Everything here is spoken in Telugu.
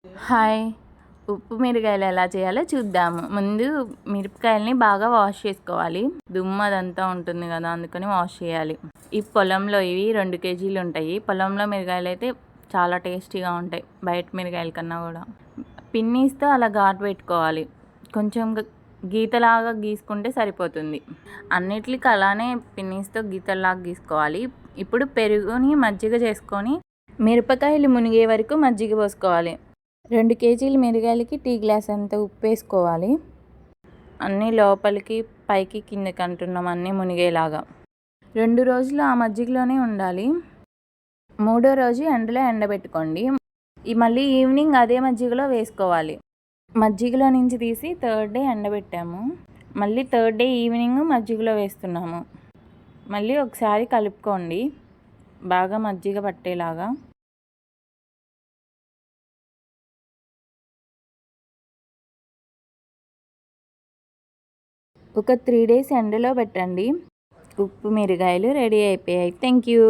హాయ్! ఉప్పు మిరగాయలు ఎలా చేయాలో చూద్దాము. ముందు మిరపకాయలని బాగా వాష్ చేసుకోవాలి. దుమ్ము అదంతా ఉంటుంది కదా, అందుకని వాష్ చేయాలి. ఈ పొలంలో ఇవి 2 కేజీలు ఉంటాయి. పొలంలో మిరగాయలు అయితే చాలా టేస్టీగా ఉంటాయి, బయట మిరగాయల కన్నా కూడా. పిన్నీస్తో అలా ఘాటు పెట్టుకోవాలి. కొంచెం గీతలాగా గీసుకుంటే సరిపోతుంది. అన్నిటికి అలానే పిన్నీస్తో గీతల్లాగా గీసుకోవాలి. ఇప్పుడు పెరుగుని మజ్జిగ చేసుకొని మిరపకాయలు మునిగే వరకు మజ్జిగ పోసుకోవాలి. 2 కేజీల మిరగాయలకి టీ గ్లాస్ అంత ఉప్పు వేసుకోవాలి. అన్నీ లోపలికి పైకి కిందకి అంటున్నాం, అన్నీ మునిగేలాగా. 2 రోజులు ఆ మజ్జిగలోనే ఉండాలి. 3వ రోజు ఎండలో ఎండబెట్టుకోండి. మళ్ళీ ఈవినింగ్ అదే మజ్జిగలో వేసుకోవాలి. మజ్జిగలో నుంచి తీసి 3rd డే ఎండబెట్టాము. మళ్ళీ 3rd డే ఈవినింగ్ మజ్జిగలో వేస్తున్నాము. మళ్ళీ ఒకసారి కలుపుకోండి బాగా మజ్జిగ పట్టేలాగా. ఒక 3 డేస్ ఎండలో పెట్టండి. ఉప్పు మిరగాయలు రెడీ అయిపోయాయి. Thank you.